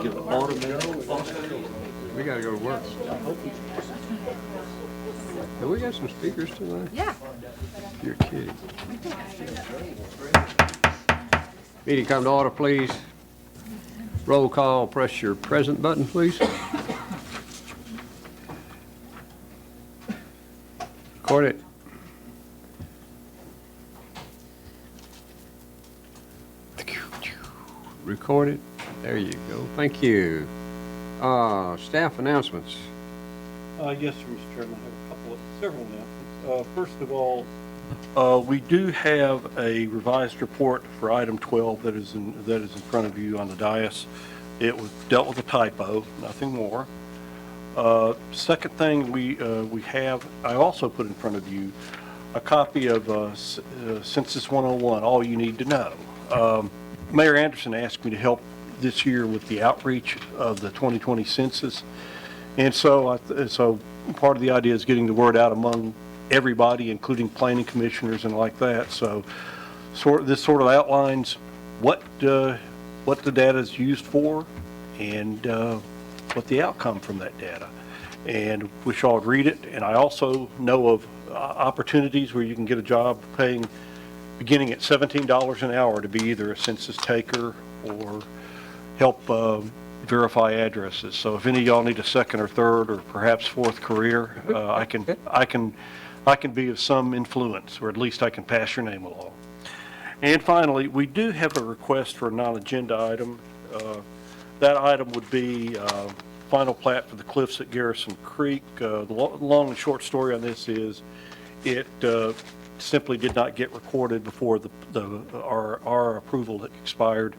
give automatic. We gotta go to work. Have we got some speakers tonight? Yeah. You're kidding. Meeting come to order, please. Roll call, press your present button, please. Record it. Record it. There you go. Thank you. Staff announcements. Yes, sir, Mr. Chairman, I have several announcements. First of all, we do have a revised report for item 12 that is in front of you on the dais. It was dealt with a typo, nothing more. Second thing we have, I also put in front of you a copy of Census 101, All You Need to Know. Mayor Anderson asked me to help this year with the outreach of the 2020 census. And so part of the idea is getting the word out among everybody, including planning commissioners and like that. So this sort of outlines what the data is used for and what the outcome from that data. And wish y'all would read it. And I also know of opportunities where you can get a job paying beginning at $17 an hour to be either a census taker or help verify addresses. So if any of y'all need a second or third or perhaps fourth career, I can be of some influence, or at least I can pass your name along. And finally, we do have a request for a non-agenda item. That item would be final plat for the cliffs at Garrison Creek. The long and short story on this is it simply did not get recorded before our approval expired,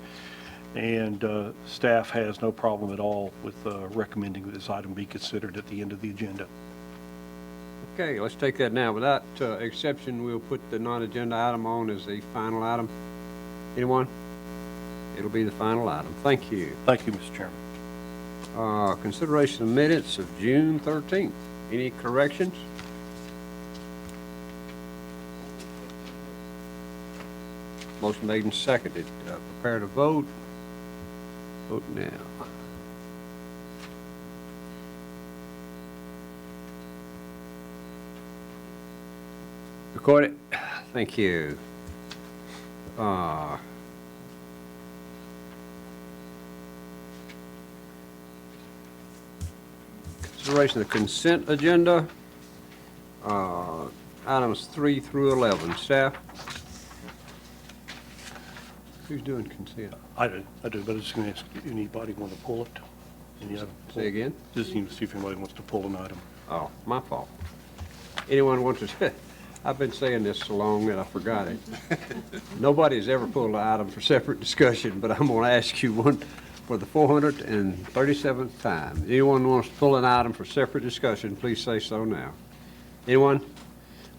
and staff has no problem at all with recommending that this item be considered at the end of the agenda. Okay, let's take that now. Without exception, we'll put the non-agenda item on as the final item. Anyone? It'll be the final item. Thank you. Thank you, Mr. Chairman. Consideration of minutes of June 13th. Any corrections? Motion made and seconded. Prepare to vote. Vote now. Record it. Thank you. Consideration of the consent agenda. Items 3 through 11. Staff? Who's doing consent? I do, but I'm just going to ask anybody want to pull it? Say again? Just need to see if anybody wants to pull an item. Oh, my fault. Anyone want to? I've been saying this so long that I forgot it. Nobody's ever pulled an item for separate discussion, but I'm going to ask you one for the 437th time. Anyone wants to pull an item for separate discussion, please say so now. Anyone?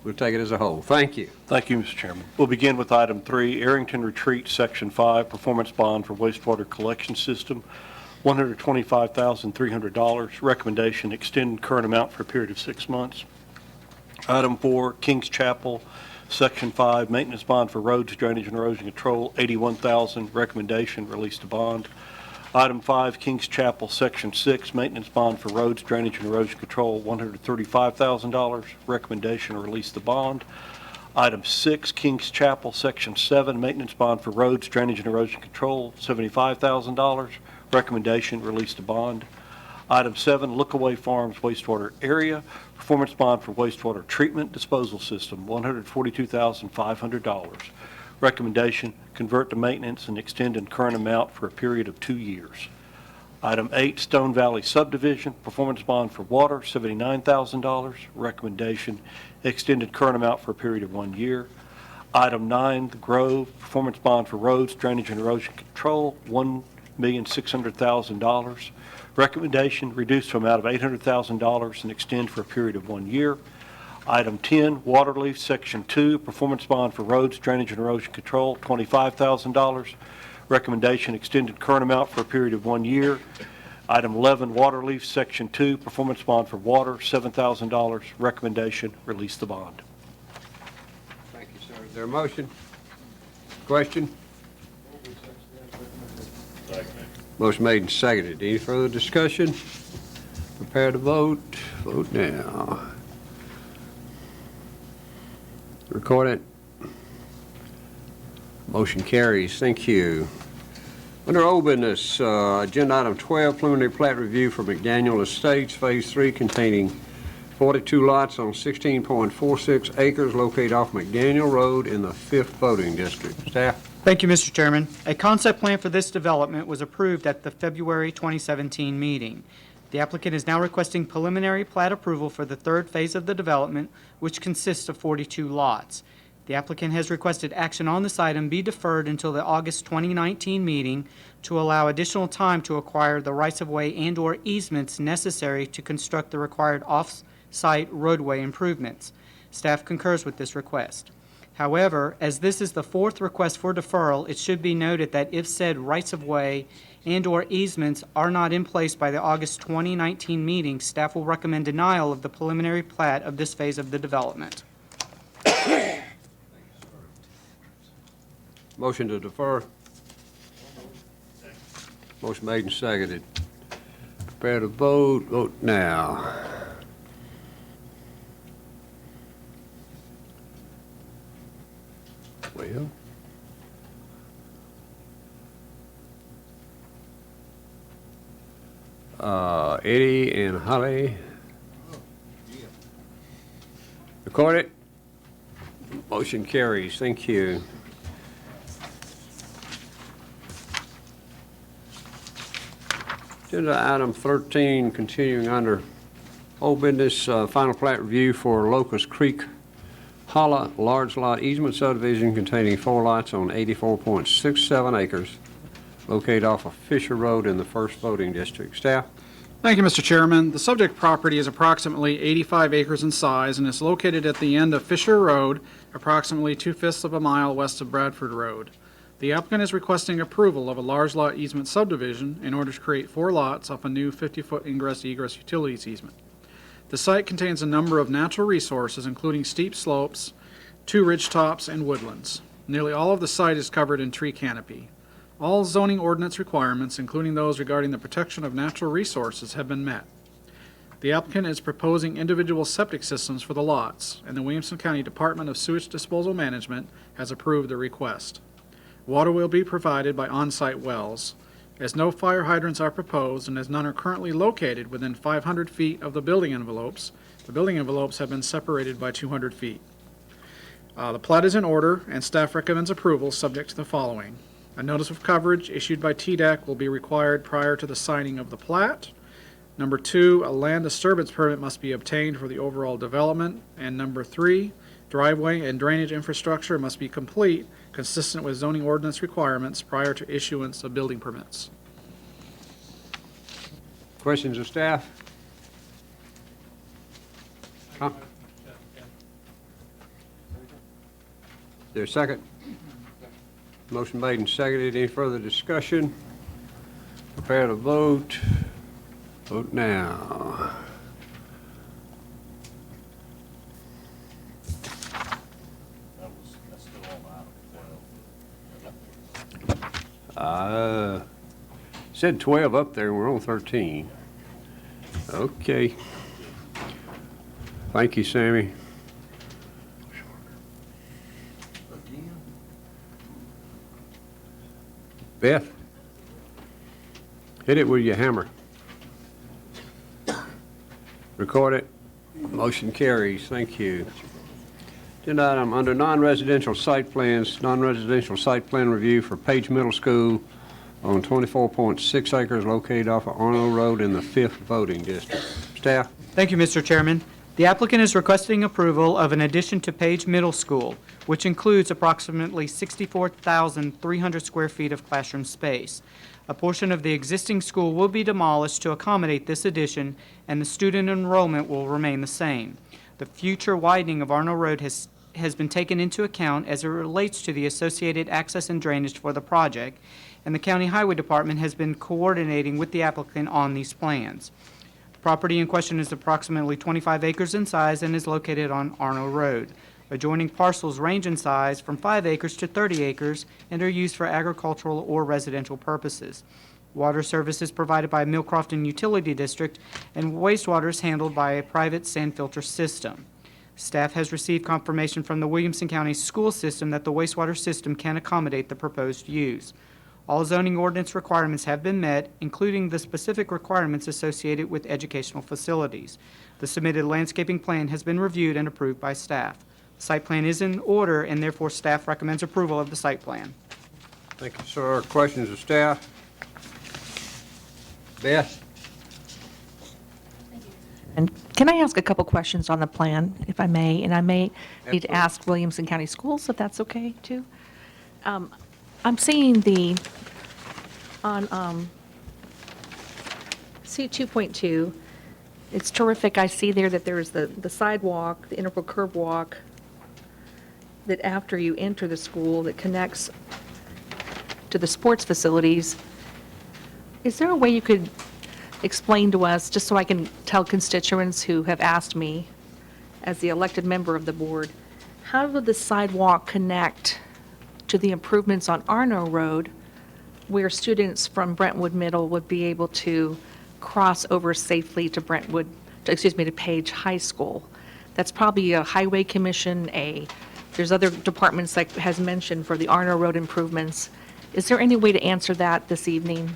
We'll take it as a whole. Thank you. Thank you, Mr. Chairman. We'll begin with item 3, Arrington Retreat, Section 5, Performance Bond for Wastewater Collection System, $125,300. Recommendation, extend current amount for a period of 6 months. Item 4, Kings Chapel, Section 5, Maintenance Bond for Roads, Drainage, and Erosion Control, $81,000. Recommendation, release the bond. Item 5, Kings Chapel, Section 6, Maintenance Bond for Roads, Drainage, and Erosion Control, $135,000. Recommendation, release the bond. Item 6, Kings Chapel, Section 7, Maintenance Bond for Roads, Drainage, and Erosion Control, $75,000. Recommendation, release the bond. Item 7, Lookaway Farms Wastewater Area, Performance Bond for Wastewater Treatment Disposal System, $142,500. Recommendation, convert to maintenance and extend in current amount for a period of 2 years. Item 8, Stone Valley Subdivision, Performance Bond for Water, $79,000. Recommendation, extended current amount for a period of 1 year. Item 9, The Grove, Performance Bond for Roads, Drainage, and Erosion Control, $1,600,000. Recommendation, reduce to amount of $800,000 and extend for a period of 1 year. Item 10, Waterleaf, Section 2, Performance Bond for Roads, Drainage, and Erosion Control, $25,000. Recommendation, extended current amount for a period of 1 year. Item 11, Waterleaf, Section 2, Performance Bond for Water, $7,000. Recommendation, release the bond. Thank you, sir. Is there a motion? Question? Motion made and seconded. Any further discussion? Prepare to vote. Vote now. Record it. Motion carries. Thank you. Under old business, agenda item 12, preliminary plat review for McDaniel Estates, Phase 3, containing 42 lots on 16.46 acres located off McDaniel Road in the 5th voting district. Staff? Thank you, Mr. Chairman. A concept plan for this development was approved at the February 2017 meeting. The applicant is now requesting preliminary plat approval for the third phase of the development, which consists of 42 lots. The applicant has requested action on this item be deferred until the August 2019 meeting to allow additional time to acquire the rights-of-way and/or easements necessary to construct the required off-site roadway improvements. Staff concurs with this request. However, as this is the fourth request for deferral, it should be noted that if said rights-of-way and/or easements are not in place by the August 2019 meeting, staff will recommend denial of the preliminary plat of this phase of the development. Motion to defer. Motion made and seconded. Prepare to vote. Vote now. Well, Eddie and Holly. Record it. Motion carries. Thank you. Agenda item 13, continuing under old business, final plat review for Locust Creek Holla large lot easement subdivision containing 4 lots on 84.67 acres located off of Fisher Road in the 1st voting district. Staff? Thank you, Mr. Chairman. The subject property is approximately 85 acres in size and is located at the end of Fisher Road, approximately 2/5 of a mile west of Bradford Road. The applicant is requesting approval of a large lot easement subdivision in order to create 4 lots off a new 50-foot ingress-egress utilities easement. The site contains a number of natural resources, including steep slopes, 2 ridge tops, and woodlands. Nearly all of the site is covered in tree canopy. All zoning ordinance requirements, including those regarding the protection of natural resources, have been met. The applicant is proposing individual septic systems for the lots, and the Williamson County Department of Sewage Disposal Management has approved the request. Water will be provided by on-site wells. As no fire hydrants are proposed and as none are currently located within 500 feet of the building envelopes have been separated by 200 feet. The plat is in order and staff recommends approval subject to the following. A notice of coverage issued by TDEC will be required prior to the signing of the plat. Number 2, a land disturbance permit must be obtained for the overall development. And number 3, driveway and drainage infrastructure must be complete, consistent with zoning ordinance requirements prior to issuance of building permits. Questions of staff? Huh? Is there a second? Motion made and seconded. Any further discussion? Prepare to vote. Vote now. Said 12 up there, and we're on 13. Okay. Thank you, Sammy. Beth, hit it with your hammer. Record it. Motion carries. Thank you. Agenda item under non-residential site plans, non-residential site plan review for Page Middle School on 24.6 acres located off of Arnold Road in the 5th voting district. Staff? Thank you, Mr. Chairman. The applicant is requesting approval of an addition to Page Middle School, which includes approximately 64,300 square feet of classroom space. A portion of the existing school will be demolished to accommodate this addition, and the student enrollment will remain the same. The future widening of Arnold Road has been taken into account as it relates to the associated access and drainage for the project, and the County Highway Department has been coordinating with the applicant on these plans. The property in question is approximately 25 acres in size and is located on Arnold Road. Adjoining parcels range in size from 5 acres to 30 acres and are used for agricultural or residential purposes. Water service is provided by Millcrofton Utility District, and wastewater is handled by a private sand filter system. Staff has received confirmation from the Williamson County School System that the wastewater system can accommodate the proposed use. All zoning ordinance requirements have been met, including the specific requirements associated with educational facilities. The submitted landscaping plan has been reviewed and approved by staff. The site plan is in order, and therefore staff recommends approval of the site plan. Thank you, sir. Questions of staff? Beth? And can I ask a couple questions on the plan, if I may? And I may need to ask Williamson County Schools, if that's okay, too. I'm seeing on C2.2, it's terrific. I see there that there's the sidewalk, the integral curb walk, that after you enter the school that connects to the sports facilities. Is there a way you could explain to us, just so I can tell constituents who have asked me, as the elected member of the board, how would the sidewalk connect to the improvements on Arno Road, where students from Brentwood Middle would be able to cross over safely to to Page High School? That's probably a highway commission, there's other departments like has mentioned for the Arno Road improvements. Is there any way to answer that this evening?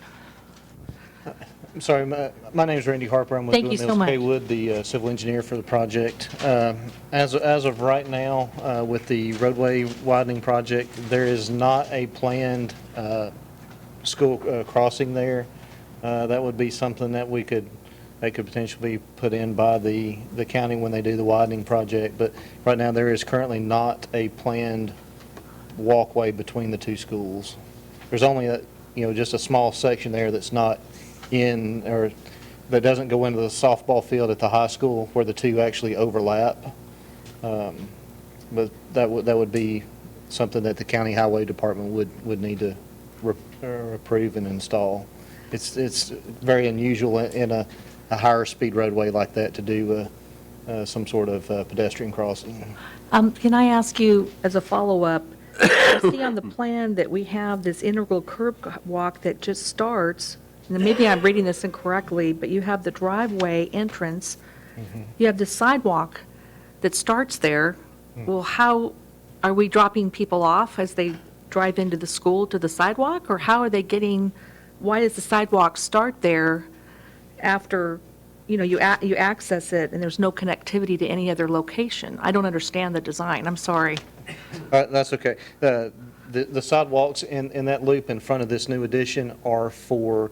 I'm sorry, my name is Randy Harper. I'm with Thank you so Mills much. Haywood, the civil engineer for the project. As of right now, with the roadway widening project, there is not a planned school crossing there. That would be something that could potentially be put in by the county when they do the widening project. But right now, there is currently not a planned walkway between the two schools. There's only just a small section there that's not or that doesn't go into the softball field at the high school where the two actually overlap. But that would be something that the county highway department would need to approve and install. It's very unusual in a higher speed roadway like that to do some sort of pedestrian crossing. Can I ask you, as a follow-up, I see on the plan that we have this integral curb walk that just starts, and maybe I'm reading this incorrectly, but you have the driveway entrance, you have the sidewalk that starts there. Well, how, are we dropping people off as they drive into the school to the sidewalk? Or how are they why does the sidewalk start there after, you access it and there's no connectivity to any other location? I don't understand the design, I'm sorry. That's okay. The sidewalks in that loop in front of this new addition are for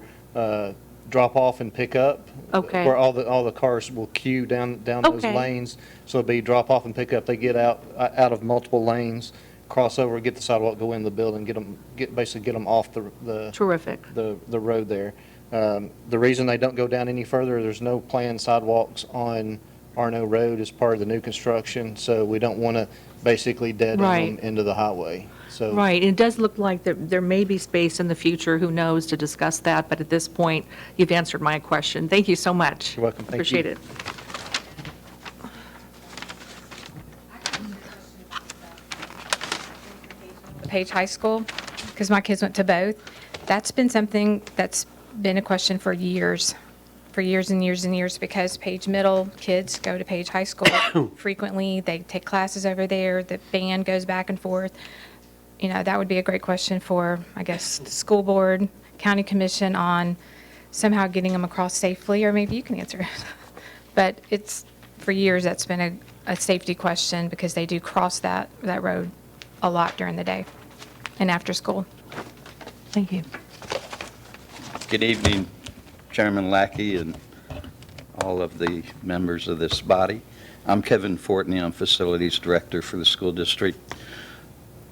drop off and pick up. Okay. Where all the cars will queue down those Okay. lanes. So it'll be drop off and pick up. They get out of multiple lanes, cross over, get the sidewalk, go in the building, basically get them off the Terrific. the road there. The reason they don't go down any further, there's no planned sidewalks on Arno Road as part of the new construction, so we don't want to basically dead end Right. them into the highway. So Right, and it does look like there may be space in the future, who knows, to discuss that, but at this point, you've answered my question. Thank you so much. You're welcome. Thank you. Appreciate it. Page High School, because my kids went to both. That's been something that's been a question for years and years and years, because Page Middle kids go to Page High School frequently. They take classes over there. The band goes back and forth. That would be a great question for, I guess, the school board, county commission on somehow getting them across safely, or maybe you can answer it. But for years, that's been a safety question, because they do cross that road a lot during the day and after school. Thank you. Good evening, Chairman Lackey and all of the members of this body. I'm Kevin Fortney. I'm Facilities Director for the school district.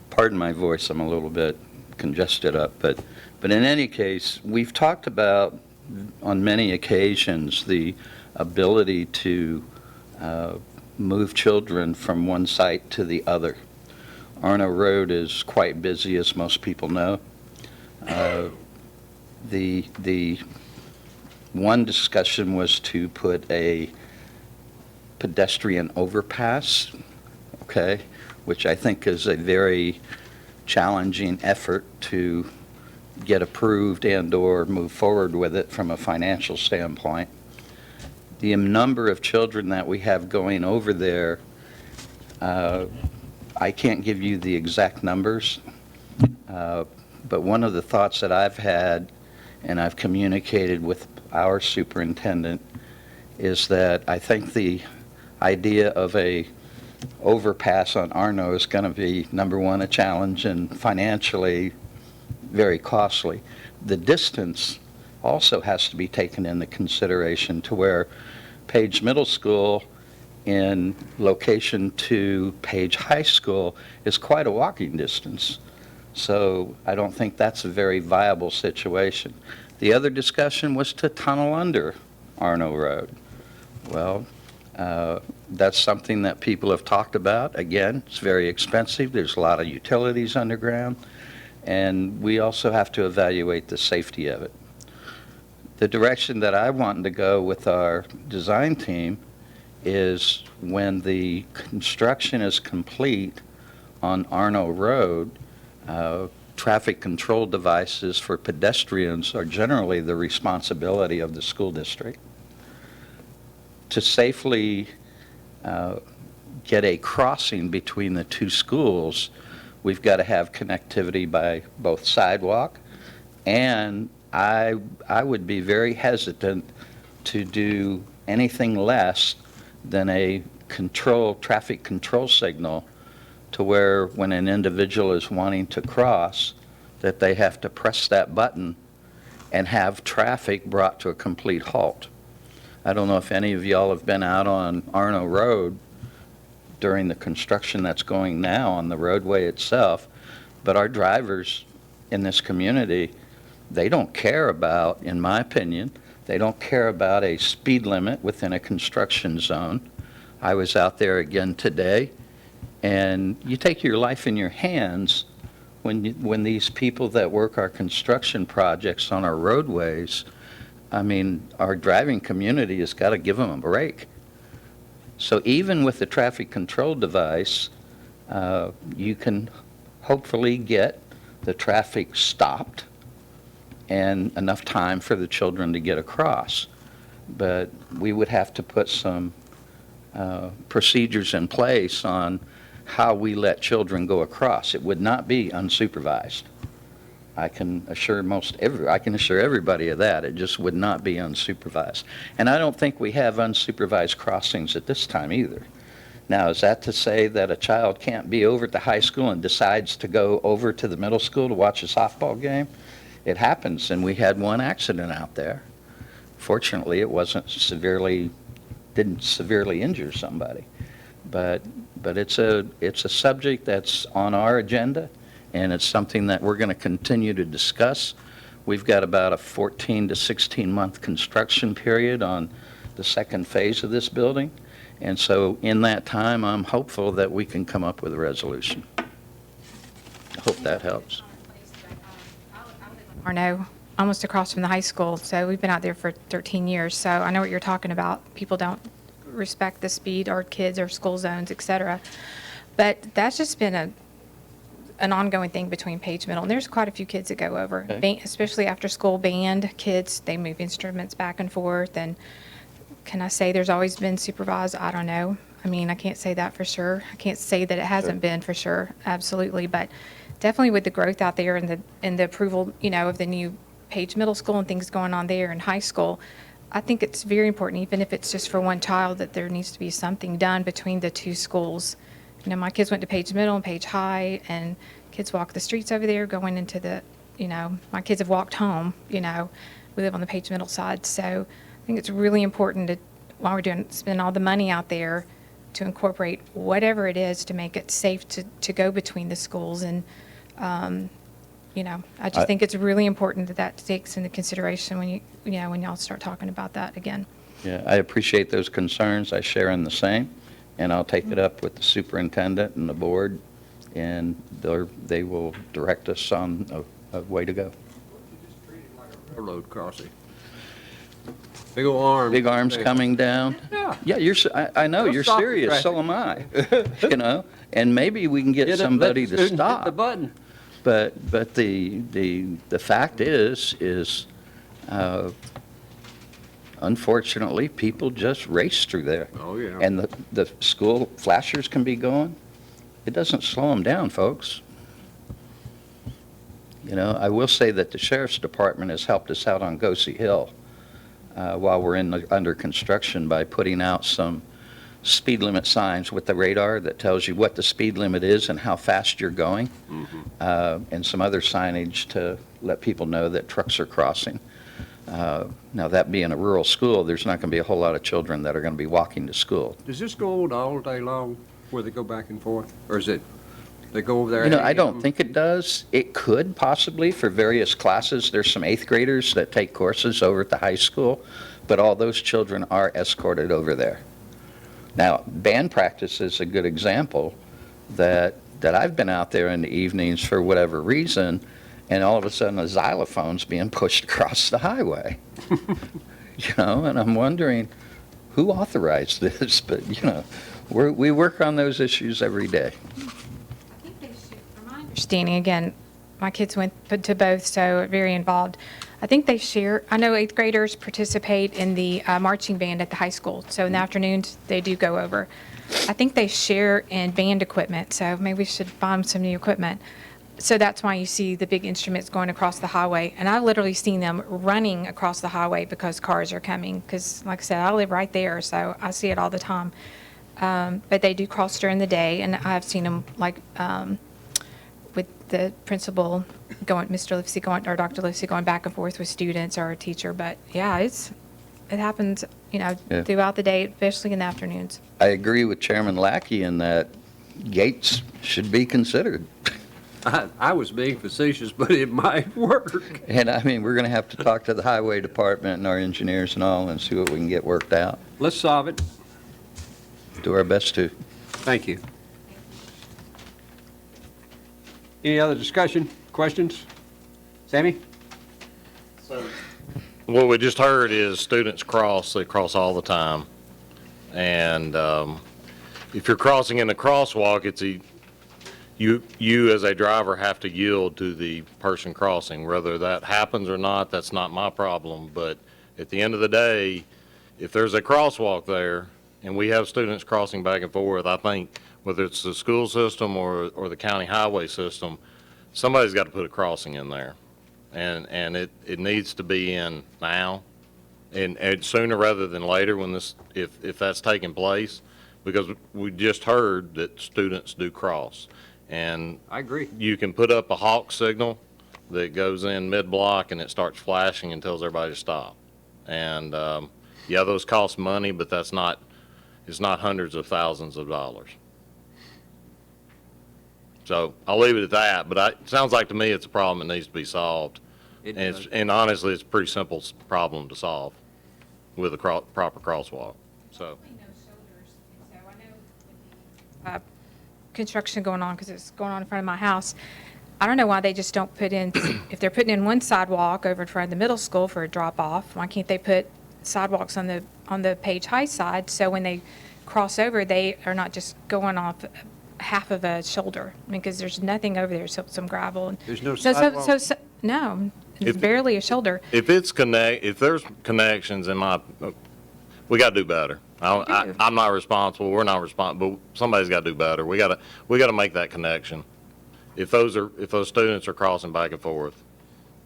Pardon my voice, I'm a little bit congested up, but in any case, we've talked about on many occasions the ability to move children from one site to the other. Arno Road is quite busy, as most people know. The one discussion was to put a pedestrian overpass, okay, which I think is a very challenging effort to get approved and/or move forward with it from a financial standpoint. The number of children that we have going over there, I can't give you the exact numbers, but one of the thoughts that I've had, and I've communicated with our superintendent, is that I think the idea of a overpass on Arno is going to be, number one, a challenge, and financially very costly. The distance also has to be taken into consideration, to where Page Middle School in location to Page High School is quite a walking distance. So I don't think that's a very viable situation. The other discussion was to tunnel under Arno Road. Well, that's something that people have talked about. Again, it's very expensive. There's a lot of utilities underground, and we also have to evaluate the safety of it. The direction that I want to go with our design team is, when the construction is complete on Arno Road, traffic control devices for pedestrians are generally the responsibility of the school district. To safely get a crossing between the two schools, we've got to have connectivity by both sidewalk, and I would be very hesitant to do anything less than a traffic control signal, to where when an individual is wanting to cross, that they have to press that button and have traffic brought to a complete halt. I don't know if any of y'all have been out on Arno Road during the construction that's going now on the roadway itself, but our drivers in this community, they don't care about, in my opinion, they don't care about a speed limit within a construction zone. I was out there again today, and you take your life in your hands when these people that work our construction projects on our roadways, I mean, our driving community has got to give them a break. So even with the traffic control device, you can hopefully get the traffic stopped and enough time for the children to get across. But we would have to put some procedures in place on how we let children go across. It would not be unsupervised. I can assure everybody of that. It just would not be unsupervised. And I don't think we have unsupervised crossings at this time either. Now, is that to say that a child can't be over at the high school and decides to go over to the middle school to watch a softball game? It happens, and we had one accident out there. Fortunately, it didn't severely injure somebody. But it's a subject that's on our agenda, and it's something that we're going to continue to discuss. We've got about a 14 to 16 month construction period on the second phase of this building, and so in that time, I'm hopeful that we can come up with a resolution. I hope that helps. Arno, almost across from the high school, so we've been out there for 13 years, so I know what you're talking about. People don't respect the speed, or kids, or school zones, et cetera. But that's just been an ongoing thing between Page Middle, and there's quite a few kids that go over, Okay. especially after school band kids. They move instruments back and forth, and can I say there's always been supervised? I don't know. I mean, I can't say that for sure. I can't say that it hasn't been for sure, absolutely, but definitely with the growth out there and the approval, of the new Page Middle School and things going on there in high school, I think it's very important, even if it's just for one child, that there needs to be something done between the two schools. My kids went to Page Middle and Page High, and kids walk the streets over there going into the, my kids have walked home, we live on the Page Middle side. So I think it's really important to, while we're spending all the money out there, to incorporate whatever it is to make it safe to go between the schools. And, I just think it's really important that takes into consideration when when y'all start talking about that again. Yeah, I appreciate those concerns. I share in the same, and I'll take it up with the superintendent and the board, and they will direct us on a way to go. Railroad crossing. Big old arm. Big arms coming down. Yeah. Yeah, I know, It'll you're stop the serious, traffic. so am I. And maybe we can get somebody to Hit the stop. button. But the fact is, unfortunately, people just race through there. Oh, yeah. And the school flashers can be going. It doesn't slow them down, folks. You know, I will say that the sheriff's department has helped us out on Goosey Hill while we're under construction by putting out some speed limit signs with the radar that tells you what the speed limit is and how fast you're going, and some other signage to let people know that trucks are crossing. Now, that being a rural school, there's not going to be a whole lot of children that are going to be walking to school. Does this go on all day long where they go back and forth? Or is it, they go over there? You know, at I 8 don't a.m.? think it does. It could possibly for various classes. There's some 8th graders that take courses over at the high school, but all those children are escorted over there. Now, band practice is a good example that I've been out there in the evenings for whatever reason, and all of a sudden a xylophone's being pushed across the highway. You know, and I'm wondering who authorized this, but you know, we work on those issues every day. I think they should, from my understanding, again, my kids went to both, so very involved. I think they share, I know 8th graders participate in the marching band at the high school, so in the afternoons, they do go over. I think they share in band equipment, so maybe we should buy them some new equipment. So that's why you see the big instruments going across the highway, and I've literally seen them running across the highway because cars are coming, because like I said, I live right there, so I see it all the time. But they do cross during the day, and I've seen them with the principal going, Mr. Livesey going, or Dr. Livesey going back and forth with students or a teacher. But yeah, it happens, you know, Yeah. throughout the day, especially in the afternoons. I agree with Chairman Lackey in that gates should be considered. I was being facetious, but it might work. And I mean, we're going to have to talk to the highway department and our engineers and all and see what we can get worked out. Let's solve it. Do our best to. Thank you. Any other discussion, questions? Sammy? What we just heard is students cross, they cross all the time. And if you're crossing in the crosswalk, you as a driver have to yield to the person crossing. Whether that happens or not, that's not my problem. But at the end of the day, if there's a crosswalk there and we have students crossing back and forth, I think whether it's the school system or the county highway system, somebody's got to put a crossing in there. And it needs to be in now and sooner rather than later when this, if that's taking place, because we just heard that students do cross. And I agree. you can put up a hawk signal that goes in mid-block and it starts flashing and tells everybody to stop. And, yeah, those cost money, but it's not hundreds of thousands of dollars. So I'll leave it at that, but it sounds like to me it's a problem that needs to be solved. It And does. and honestly, it's a pretty simple problem to solve with a proper crosswalk, so. Construction going on, because it's going on in front of my house. I don't know why they just don't put in, if they're putting in one sidewalk over in front of the middle school for a drop-off, why can't they put sidewalks on the Page High side, so when they cross over, they are not just going off half of a shoulder? I mean, because there's nothing over there, so some gravel. There's no So- sidewalk? No, it's If- barely a shoulder. If there's connections we gotta do better. I'm not responsible, we're not responsible, but somebody's gotta do better. We gotta make that connection. If those students are crossing back and forth.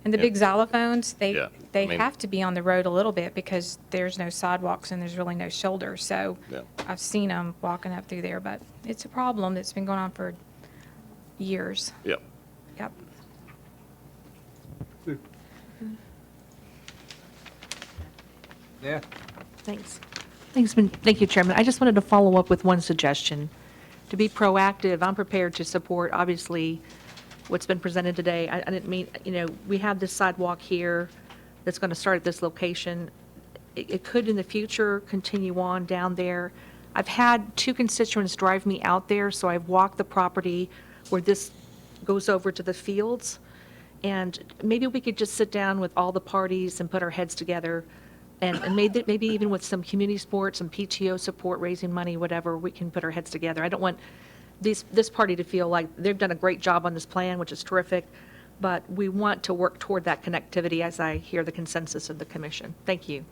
And the big xylophones, Yeah, they I mean- have to be on the road a little bit because there's no sidewalks and there's really no shoulder. So Yeah. I've seen them walking up through there, but it's a problem that's been going on for years. Yep. Yep. Yeah. Thanks. Thank you, Chairman. I just wanted to follow up with one suggestion. To be proactive, I'm prepared to support, obviously, what's been presented today. I didn't mean, we have this sidewalk here that's going to start at this location. It could in the future continue on down there. I've had two constituents drive me out there, so I've walked the property where this goes over to the fields. And maybe we could just sit down with all the parties and put our heads together, and maybe even with some community support, some PTO support, raising money, whatever, we can put our heads together. I don't want this party to feel like they've done a great job on this plan, which is terrific, but we want to work toward that connectivity as I hear the consensus of the commission. Thank you.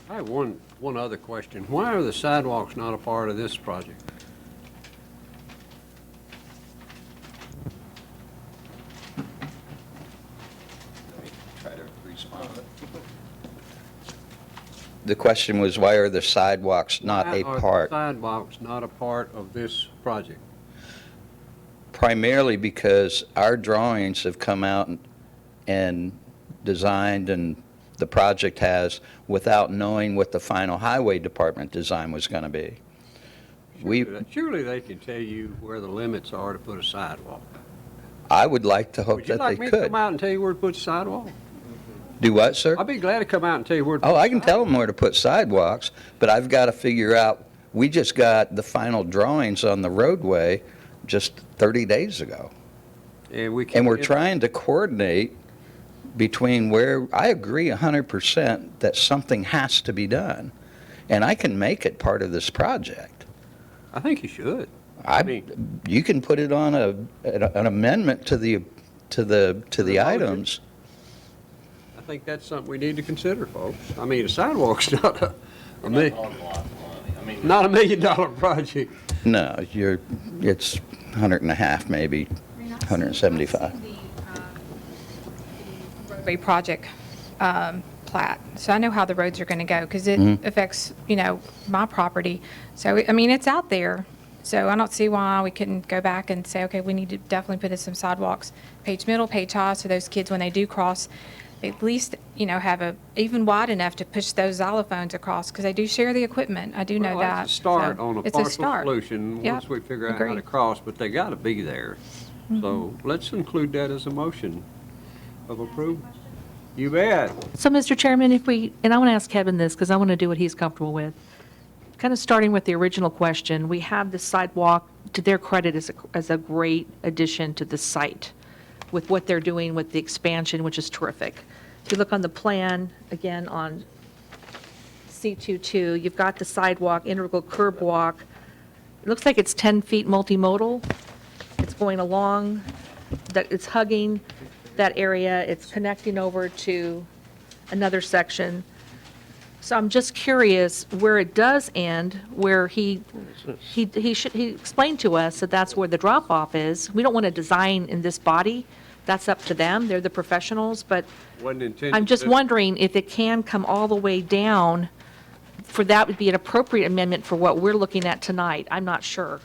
I have one other question. Why are the sidewalks not a part of this project? Try to respond. The question was, why are the sidewalks not a Why are the part? sidewalks not a part of this project? Primarily because our drawings have come out and designed, and the project has, without knowing what the final highway department design was going to be. Surely they can tell you where the limits are to put a sidewalk. I would like to hope Would you that they like me to could. come out and tell you where to put a sidewalk? Do what, sir? I'd be glad to come out and tell you where to put a Oh, sidewalk. I can tell them where to put sidewalks, but I've got to figure out, we just got the final drawings on the roadway just 30 days ago. And we And we're can't- trying to coordinate between where, I agree 100% that something has to be done. And I can make it part of this project. I think you should. You can put it on an amendment to the motion. items. I think that's something we need to consider, folks. I mean, a sidewalk's not a not $1 million project. No, it's 100 and a half, maybe 175. Roadway project plat, so I know how the roads are going to go, because it affects, my property. So, I mean, it's out there, so I don't see why we couldn't go back and say, okay, we need to definitely put in some sidewalks, Page Middle, Page High, so those kids, when they do cross, they at least, have even wide enough to push those xylophones across, because they do share the equipment. I do know Well, that. that's a start So on a it's partial start. solution, Yep, once we figure out how to agreed. cross, but they gotta be there. So let's include that as a motion of approval. You bet. So, Mr. Chairman, and I want to ask Kevin this, because I want to do what he's comfortable with. Kind of starting with the original question, we have the sidewalk, to their credit, as a great addition to the site with what they're doing with the expansion, which is terrific. If you look on the plan, again, on C22, you've got the sidewalk, integral curb walk. It looks like it's 10 feet multimodal. It's going along, that it's hugging that area, it's connecting over to another section. So I'm just curious where it does end, where he explained to us that that's where the drop-off is. We don't want to design in this body. That's up to them. They're the professionals, but Wasn't intended I'm just to- wondering if it can come all the way down, for that would be an appropriate amendment for what we're looking at tonight. I'm not sure.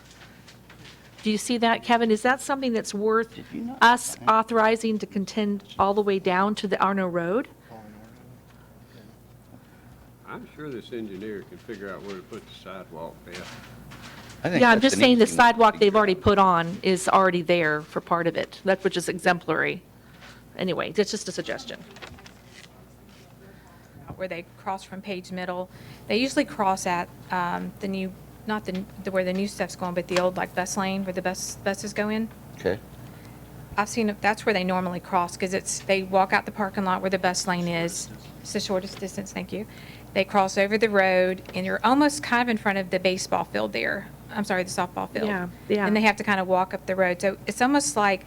Do you see that, Kevin? Is that something that's worth us authorizing to contend all the way down to the Arno Road? I'm sure this engineer can figure out where to put the sidewalk there. I think Yeah, I'm that's just an saying the easy one to sidewalk they've figure already out. put on is already there for part of it. That's which is exemplary. Anyway, that's just a suggestion. Where they cross from Page Middle. They usually cross at the new, not where the new stuff's going, but the old like bus lane where the buses go in. Okay. I've seen, that's where they normally cross, because they walk out the parking lot where the bus lane is. It's the shortest distance, thank you. They cross over the road, and you're almost kind of in front of the baseball field there. I'm sorry, the softball field. Yeah. And they have to kind of walk up the road. So it's almost like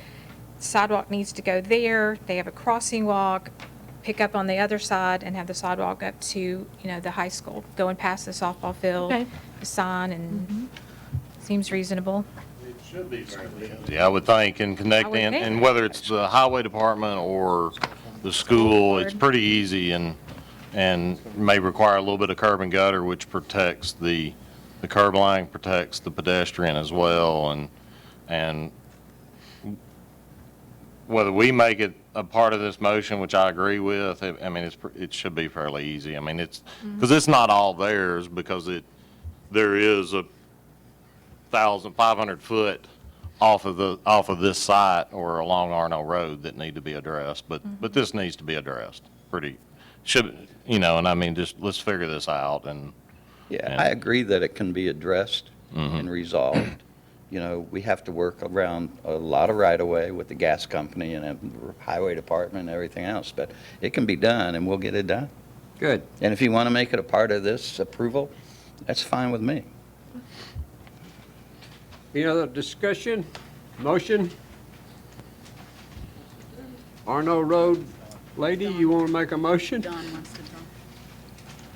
sidewalk needs to go there. They have a crossing walk, pick up on the other side, and have the sidewalk up to, the high school, going past the softball field, Okay. the sign, and seems reasonable. Yeah, I would think, and connecting, think. and whether it's the highway department or the school, it's pretty easy and may require a little bit of curb and gutter, which protects the curb line, protects the pedestrian as well, and whether we make it a part of this motion, which I agree with, I mean, it should be fairly easy. I mean, because it's not all theirs, because there is a 1,500 foot off of this site or along Arno Road that need to be addressed, but this needs to be addressed and I mean, just let's figure this out and. Yeah, I agree that it can be addressed and resolved. We have to work around a lot of right-of-way with the gas company and the highway department and everything else, but it can be done, and we'll get it done. Good. And if you want to make it a part of this approval, that's fine with me. Any other discussion? Motion? Arno Road lady, you want to make a motion? Don wants to talk.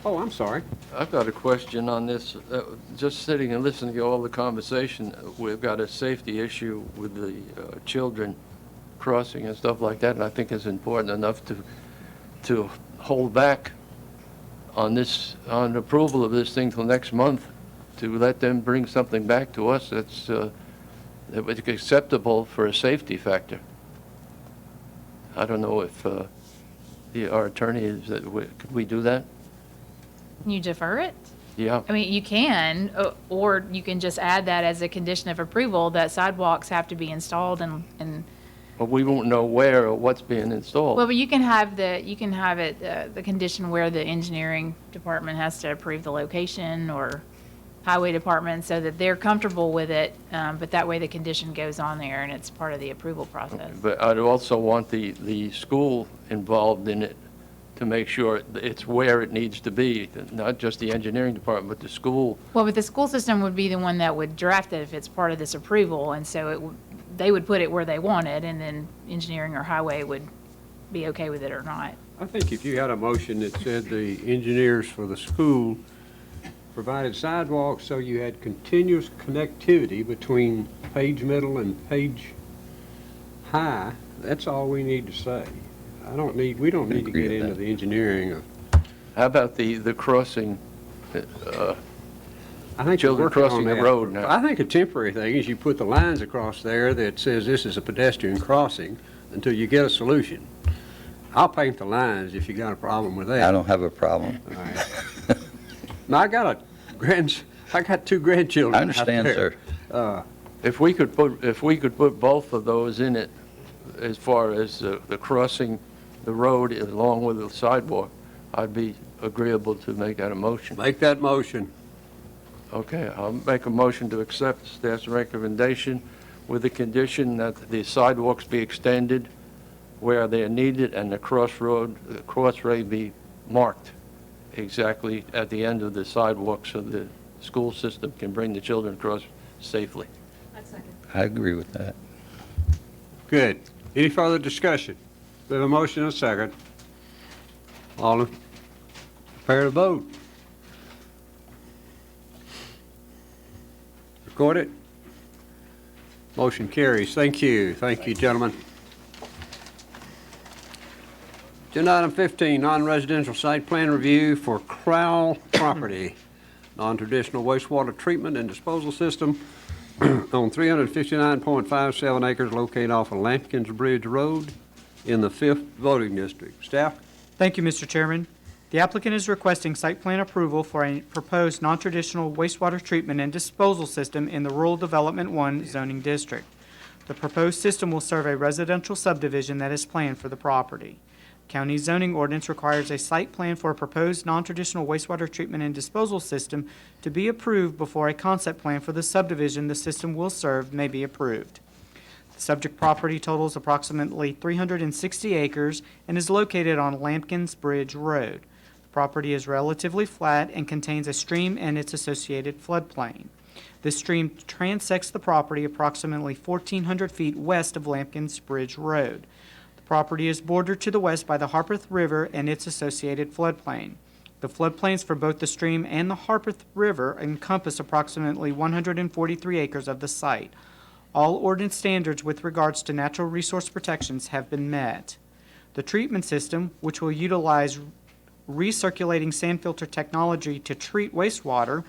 Oh, I'm sorry. I've got a question on this. Just sitting and listening to all the conversation, we've got a safety issue with the children crossing and stuff like that, and I think it's important enough to hold back on this, on approval of this thing till next month, to let them bring something back to us that's that was acceptable for a safety factor. I don't know if our attorney is, could we do that? You defer it? Yeah. I mean, you can, or you can just add that as a condition of approval, that sidewalks have to be installed and, But we won't know where or what's being installed. well, but you can have it, the condition where the engineering department has to approve the location or highway department so that they're comfortable with it, but that way the condition goes on there and it's part of the approval process. But I'd also want the school involved in it to make sure it's where it needs to be, not just the engineering department, but the school. Well, but the school system would be the one that would draft it if it's part of this approval, and so they would put it where they want it, and then engineering or highway would be okay with it or not. I think if you had a motion that said the engineers for the school provided sidewalks so you had continuous connectivity between Page Middle and Page High, that's all we need to say. We don't need to Agree get with into that. the engineering of, How about the crossing, I think Children we're working on crossing the that. road now. I think a temporary thing is you put the lines across there that says this is a pedestrian crossing until you get a solution. I'll paint the lines if you got a problem with that. I don't have a problem. All right. Now, I got two grandchildren I out understand, there. sir. if we could put both of those in it, as far as the crossing the road along with the sidewalk, I'd be agreeable to make that a motion. Make that motion. Okay, I'll make a motion to accept staff's recommendation with the condition that the sidewalks be extended where they are needed and the crossway be marked exactly at the end of the sidewalk so the school system can bring the children across safely. I agree with that. Good. Any further discussion? We have a motion and a second. All in, prepare to vote. Record it. Motion carries. Thank you. Thank you, gentlemen. Agenda item 15, non-residential site plan review for Crowell property, non-traditional wastewater treatment and disposal system on 359.57 acres located off of Lampkins Bridge Road in the 5th voting district. Staff? Thank you, Mr. Chairman. The applicant is requesting site plan approval for a proposed non-traditional wastewater treatment and disposal system in the Rural Development 1 zoning district. The proposed system will serve a residential subdivision that is planned for the property. County zoning ordinance requires a site plan for a proposed non-traditional wastewater treatment and disposal system to be approved before a concept plan for the subdivision the system will serve may be approved. The subject property totals approximately 360 acres and is located on Lampkins Bridge Road. The property is relatively flat and contains a stream and its associated floodplain. This stream transects the property approximately 1,400 feet west of Lampkins Bridge Road. Property is bordered to the west by the Harpeth River and its associated floodplain. The floodplains for both the stream and the Harpeth River encompass approximately 143 acres of the site. All ordinance standards with regards to natural resource protections have been met. The treatment system, which will utilize recirculating sand filter technology to treat wastewater,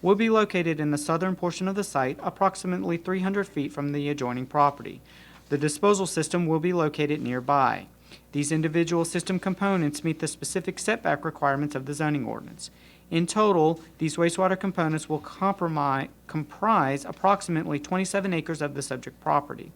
will be located in the southern portion of the site, approximately 300 feet from the adjoining property. The disposal system will be located nearby. These individual system components meet the specific setback requirements of the zoning ordinance. In total, these wastewater components will comprise approximately 27 acres of the subject property.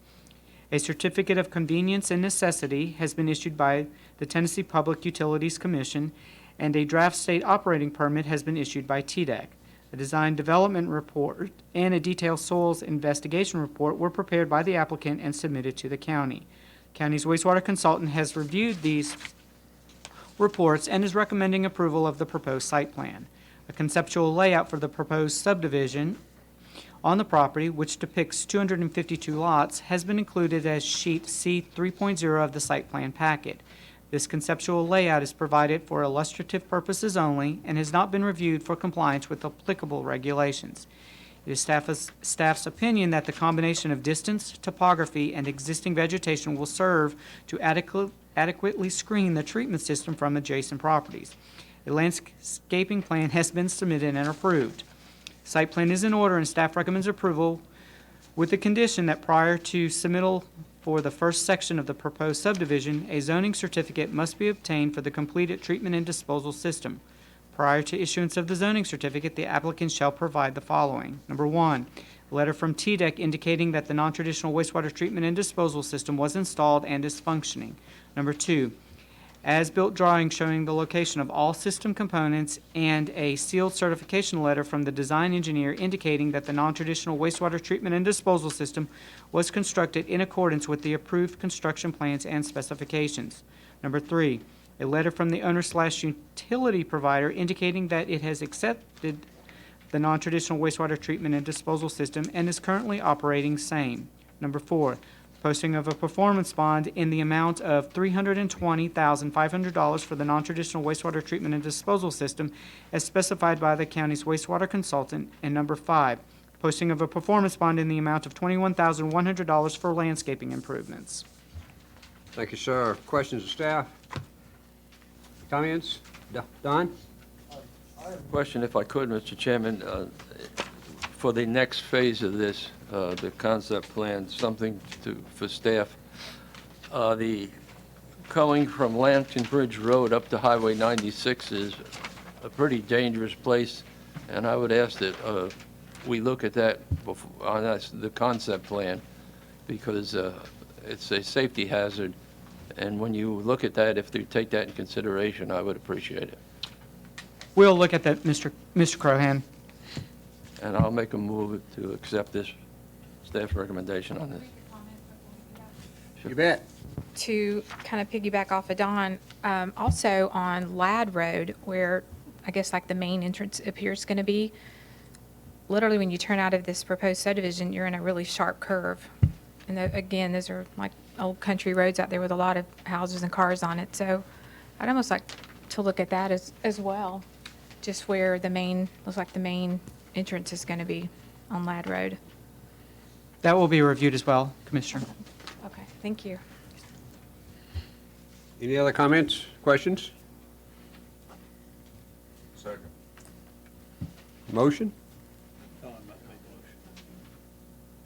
A certificate of convenience and necessity has been issued by the Tennessee Public Utilities Commission, and a draft state operating permit has been issued by TDEC. A design development report and a detailed soils investigation report were prepared by the applicant and submitted to the county. County's wastewater consultant has reviewed these reports and is recommending approval of the proposed site plan. A conceptual layout for the proposed subdivision on the property, which depicts 252 lots, has been included as sheet C 3.0 of the site plan packet. This conceptual layout is provided for illustrative purposes only and has not been reviewed for compliance with applicable regulations. It is staff's opinion that the combination of distance, topography, and existing vegetation will serve to adequately screen the treatment system from adjacent properties. A landscaping plan has been submitted and approved. Site plan is in order, and staff recommends approval with the condition that prior to submittal for the first section of the proposed subdivision, a zoning certificate must be obtained for the completed treatment and disposal system. Prior to issuance of the zoning certificate, the applicant shall provide the following. Number one, a letter from TDEC indicating that the non-traditional wastewater treatment and disposal system was installed and is functioning. Number two, as-built drawing showing the location of all system components and a sealed certification letter from the design engineer indicating that the non-traditional wastewater treatment and disposal system was constructed in accordance with the approved construction plans and specifications. Number three, a letter from the owner/utility provider indicating that it has accepted the non-traditional wastewater treatment and disposal system and is currently operating same. Number four, posting of a performance bond in the amount of $320,500 for the non-traditional wastewater treatment and disposal system as specified by the county's wastewater consultant. And number five, posting of a performance bond in the amount of $21,100 for landscaping improvements. Thank you, sir. Questions of staff? Comments? Don? Question, if I could, Mr. Chairman, for the next phase of this, the concept plan, something for staff. The going from Lambton Bridge Road up to Highway 96 is a pretty dangerous place, and I would ask that we look at that on the concept plan, because it's a safety hazard, and when you look at that, if you take that in consideration, I would appreciate it. We'll look at that, Mr. Crohan. And I'll make a move to accept this staff recommendation on this. You bet. To kind of piggyback off of Don, also on Ladd Road, where I guess like the main entrance appears going to be, literally when you turn out of this proposed subdivision, you're in a really sharp curve. And again, those are like old country roads out there with a lot of houses and cars on it. So I'd almost like to look at that as well, just where the main, looks like the main entrance is going to be on Ladd Road. That will be reviewed as well, Commissioner. Okay, thank you. Any other comments, questions? Second. Motion? Don might make a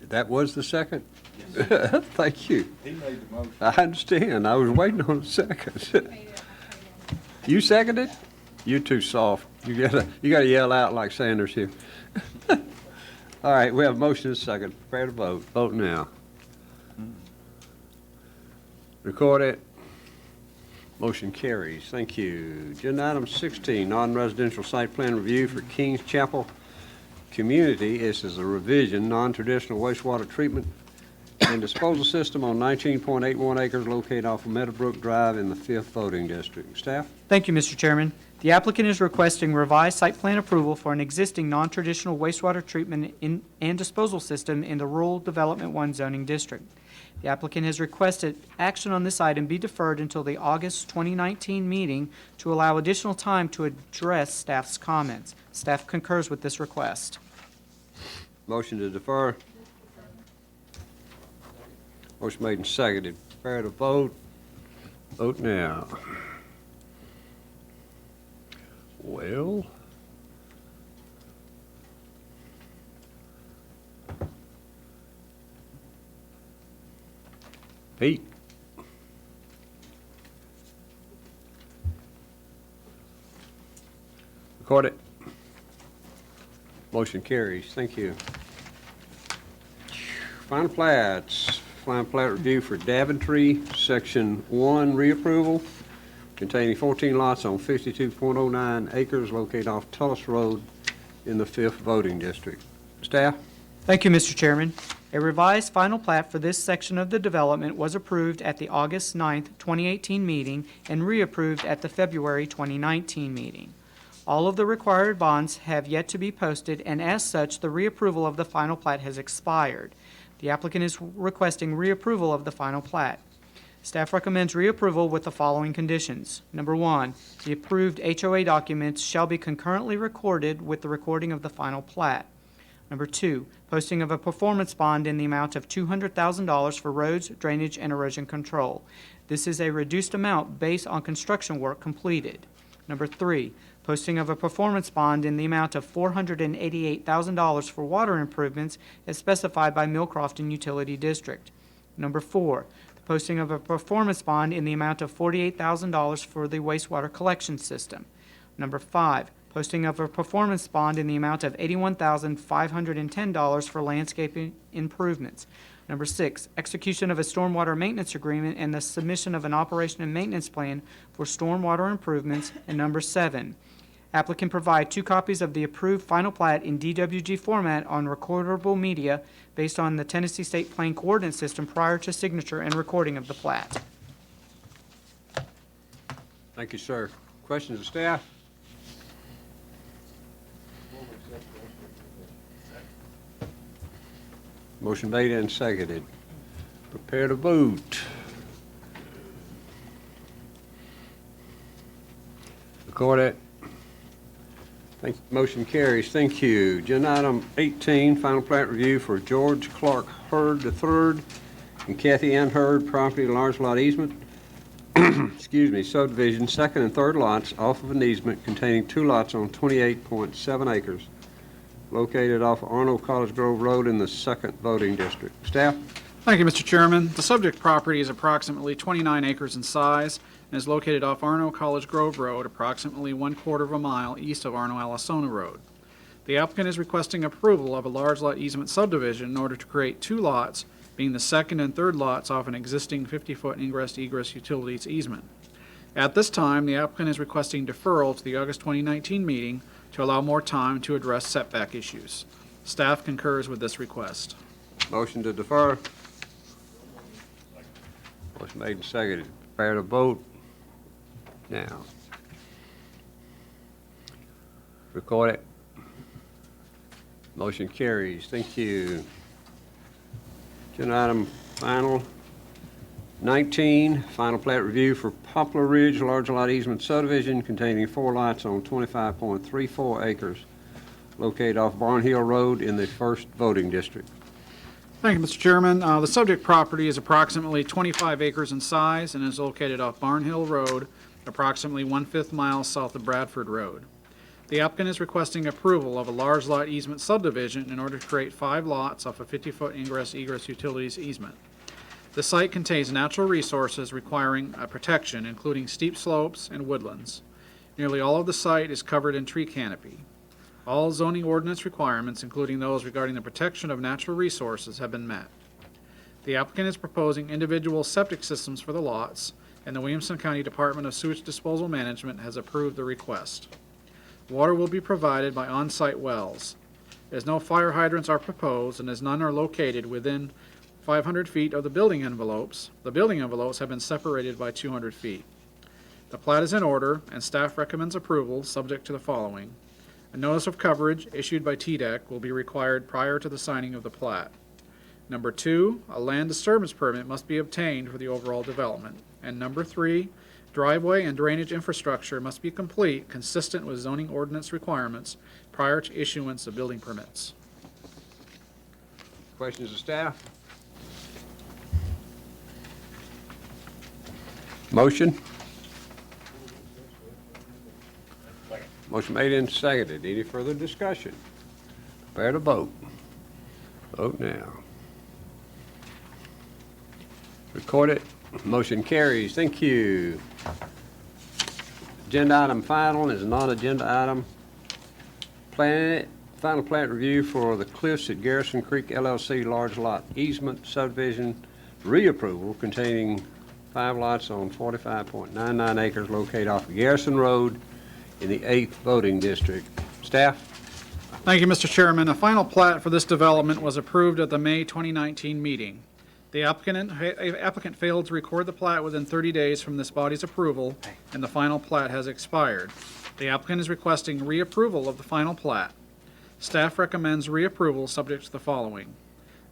motion. That was the second? Thank you. He made the motion. I understand. I was waiting on a second. You seconded? You're too soft. You gotta yell out like Sanders here. All right, we have a motion and a second. Prepare to vote. Vote now. Record it. Motion carries. Thank you. Agenda item 16, non-residential site plan review for Kings Chapel Community. This is a revision, non-traditional wastewater treatment and disposal system on 19.81 acres located off of Meadowbrook Drive in the 5th voting district. Staff? Thank you, Mr. Chairman. The applicant is requesting revised site plan approval for an existing non-traditional wastewater treatment and disposal system in the Rural Development 1 zoning district. The applicant has requested action on this item be deferred until the August 2019 meeting to allow additional time to address staff's comments. Staff concurs with this request. Motion to defer. Motion made and seconded. Prepare to vote. Vote now. Well. Pete. Record it. Motion carries. Thank you. Final plats. Final plat review for Daventry, Section 1 reapproval, containing 14 lots on 52.09 acres located off Tullis Road in the 5th voting district. Staff? Thank you, Mr. Chairman. A revised final plat for this section of the development was approved at the August 9th, 2018 meeting and reapproved at the February 2019 meeting. All of the required bonds have yet to be posted, and as such, the reapproval of the final plat has expired. The applicant is requesting reapproval of the final plat. Staff recommends reapproval with the following conditions. Number one, the approved HOA documents shall be concurrently recorded with the recording of the final plat. Number two, posting of a performance bond in the amount of $200,000 for roads, drainage, and erosion control. This is a reduced amount based on construction work completed. Number three, posting of a performance bond in the amount of $488,000 for water improvements as specified by Millcrofton Utility District. Number four, the posting of a performance bond in the amount of $48,000 for the wastewater collection system. Number five, posting of a performance bond in the amount of $81,510 for landscaping improvements. Number six, execution of a stormwater maintenance agreement and the submission of an operation and maintenance plan for stormwater improvements. And number seven, applicant provide 2 copies of the approved final plat in DWG format on recordable media based on the Tennessee State Plan Coordinate System prior to signature and recording of the plat. Thank you, sir. Questions of staff? Motion made and seconded. Prepare to vote. Record it. Motion carries. Thank you. Agenda item 18, final plat review for George Clark Hurd III and Kathy Ann Hurd, property large lot easement, excuse me, subdivision, second and third lots off of an easement containing 2 lots on 28.7 acres, located off Arnold College Grove Road in the 2nd voting district. Staff? Thank you, Mr. Chairman. The subject property is approximately 29 acres in size and is located off Arno College Grove Road, approximately 1/4 of a mile east of Arno Allisona Road. The applicant is requesting approval of a large lot easement subdivision in order to create 2 lots, being the 2nd and 3rd lots off an existing 50-foot ingress-egress utilities easement. At this time, the applicant is requesting deferral to the August 2019 meeting to allow more time to address setback issues. Staff concurs with this request. Motion to defer. Motion made and seconded. Prepare to vote now. Record it. Motion carries. Thank you. Agenda item final 19, final plat review for Poplar Ridge large lot easement subdivision containing 4 lots on 25.34 acres located off Barn Hill Road in the 1st voting district. Thank you, Mr. Chairman. The subject property is approximately 25 acres in size and is located off Barn Hill Road, approximately 1/5 mile south of Bradford Road. The applicant is requesting approval of a large lot easement subdivision in order to create 5 lots off a 50-foot ingress-egress utilities easement. The site contains natural resources requiring protection, including steep slopes and woodlands. Nearly all of the site is covered in tree canopy. All zoning ordinance requirements, including those regarding the protection of natural resources, have been met. The applicant is proposing individual septic systems for the lots, and the Williamson County Department of Sewage Disposal Management has approved the request. Water will be provided by on-site wells. As no fire hydrants are proposed and as none are located within 500 feet of the building envelopes have been separated by 200 feet. The plat is in order, and staff recommends approval subject to the following. A notice of coverage issued by TDEC will be required prior to the signing of the plat. Number 2, a land disturbance permit must be obtained for the overall development. And number 3, driveway and drainage infrastructure must be complete, consistent with zoning ordinance requirements prior to issuance of building permits. Questions of staff? Motion? Motion made and seconded. Any further discussion? Prepare to vote. Vote now. Record it. Motion carries. Thank you. Agenda item final is a non-agenda item. Final plat review for the Cliffs at Garrison Creek LLC large lot easement subdivision reapproval containing 5 lots on 45.99 acres located off of Garrison Road in the 8th voting district. Staff? Thank you, Mr. Chairman. A final plat for this development was approved at the May 2019 meeting. The applicant failed to record the plat within 30 days from this body's approval, and the final plat has expired. The applicant is requesting reapproval of the final plat. Staff recommends reapproval subject to the following.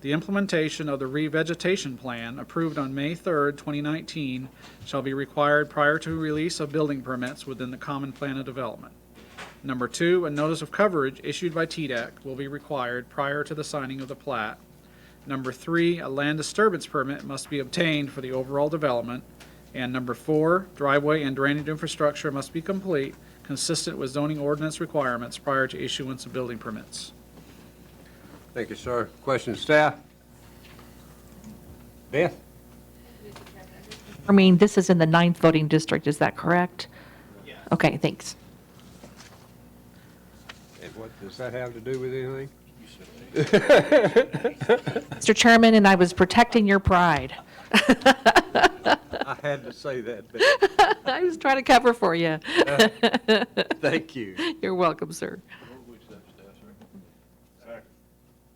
The implementation of the revegetation plan approved on May 3rd, 2019 shall be required prior to release of building permits within the common plan of development. Number 2, a notice of coverage issued by TDEC will be required prior to the signing of the plat. Number 3, a land disturbance permit must be obtained for the overall development. And number 4, driveway and drainage infrastructure must be complete, consistent with zoning ordinance requirements prior to issuance of building permits. Thank you, sir. Questions, staff? Beth? I mean, this is in the 9th voting district, is that correct? Yeah. Okay, thanks. And what does that have to do with anything? Mr. Chairman, and I was protecting your pride. I had to say that, Beth. I was trying to cover for you. Thank you. You're welcome, sir.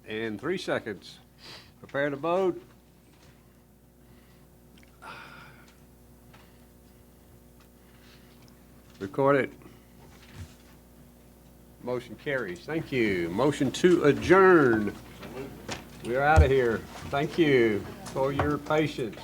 In 3 seconds. Prepare to vote. Record it. Motion carries. Thank you. Motion to adjourn. We're out of here. Thank you for your patience.